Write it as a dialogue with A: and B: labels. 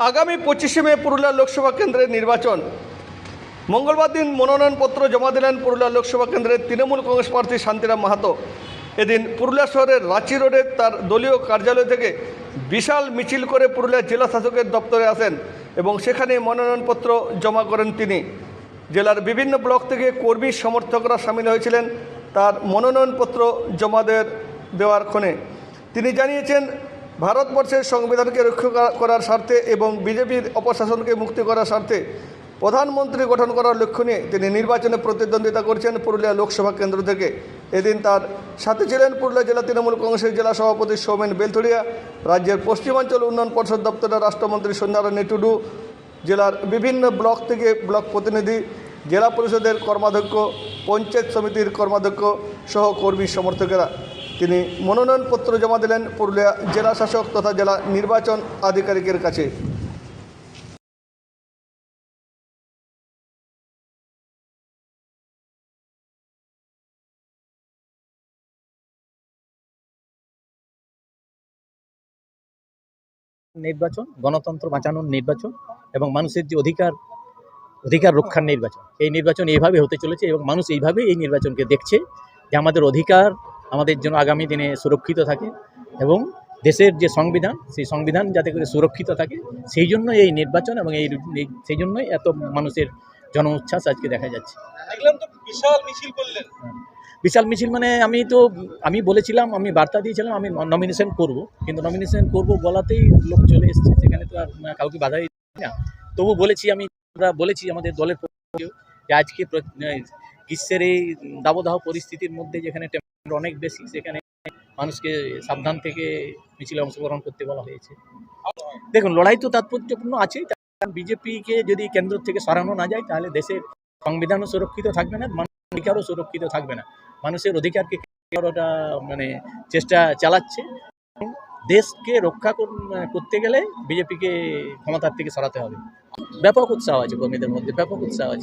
A: আগামী 25শে মে পুরুলিয়া লোকসভা কেন্দ্রের নির্বাচন। মঙ্গলবার দিন মনোনয়নপত্র জমা দিলেন পুরুলিয়া লোকসভা কেন্দ্রের তৃণমূল কংগ্রেস প্রার্থী শান্তিরাম মাহাতো। এদিন পুরুলিয়া শহরের রাঁচি রোডের তার দলীয় কার্যালয় থেকে বিশাল মিছিল করে পুরুলিয়া জেলা শাসকের দপ্তরে আসেন এবং সেখানে মনোনয়নপত্র জমা করেন তিনি। জেলার বিভিন্ন ব্লক থেকে কর্মী সমর্থকরা সামিল হয়েছিলেন তার মনোনয়নপত্র জমা দেওয়ার ক্ষণে। তিনি জানিয়েছেন, ভারতবর্ষের সংবিধানকে রক্ষা করার স্বার্থে এবং বিজেপির অপশাসনকে মুক্তি করার স্বার্থে প্রধানমন্ত্রী গঠন করার লক্ষ্য নিয়ে তিনি নির্বাচনে প্রতিদ্বন্দ্বিতা করছেন পুরুলিয়া লোকসভা কেন্দ্র থেকে। এদিন তার সাথে ছিলেন পুরুলিয়া জেলা তৃণমূল কংগ্রেসের জেলা সভাপতি সৌমেন বেলথুরিয়া, রাজ্যের পশ্চিমাঞ্চল উন্নয়ন পর্ষদ দপ্তরের রাষ্ট্রমন্ত্রী সন্ধ্যারানী টুডু, জেলার বিভিন্ন ব্লক থেকে ব্লক প্রতিনিধি, জেলা পরিষদের কর্মাধ্যক্ষ, পঞ্চায়েত সমিতির কর্মাধ্যক্ষ সহ কর্মী সমর্থকেরা। তিনি মনোনয়নপত্র জমা দিলেন পুরুলিয়া জেলা শাসক তথা জেলা নির্বাচন আধিকারিকের কাছে।
B: নির্বাচন গণতন্ত্র বাঁচানোর নির্বাচন এবং মানুষের যে অধিকার রক্ষার নির্বাচন। এই নির্বাচন এইভাবে হতে চলেছে এবং মানুষ এইভাবে এই নির্বাচনকে দেখছে যে আমাদের অধিকার আমাদের জন্য আগামী দিনে সুরক্ষিত থাকে এবং দেশের যে সংবিধান, সেই সংবিধান যাতে করে সুরক্ষিত থাকে, সেই জন্য এই নির্বাচন এবং সেই জন্যই এত মানুষের জন উচ্ছ্বাস আজকে দেখা যাচ্ছে।
C: দেখলাম তো বিশাল মিছিল করলেন।
B: বিশাল মিছিল মানে আমি বলেছিলাম, আমি বার্তা দিয়েছিলাম আমি নমিনেশন করব, কিন্তু নমিনেশন করব বলাতেই লোক চলে এসছে, সেখানে তো আর কাউকে বাধা দিই না। তবু আমরা বলেছি আমাদের দলের পক্ষে যে আজকে গ্রীষ্মের এই দাবদাহ পরিস্থিতির মধ্যে যেখানে টেম্পারেচার অনেক বেশি, সেখানে মানুষকে সাবধান থেকে মিছিলে অংশগ্রহণ করতে বলা হয়েছে। দেখুন, লড়াই তো তাৎপর্যপূর্ণ আছেই, কারণ বিজেপিকে যদি কেন্দ্র থেকে সরানো না যায় তাহলে দেশের সংবিধানও সুরক্ষিত থাকবে না, মানুষের অধিকারও সুরক্ষিত থাকবে না। মানুষের অধিকারকে ওটা চেষ্টা চালাচ্ছে। দেশকে রক্ষা করতে গেলে বিজেপিকে ক্ষমতার থেকে সরাতে হবে। ব্যাপক উৎসাহ আছে কর্মীদের মধ্যে, ব্যাপক উৎসাহ আছে।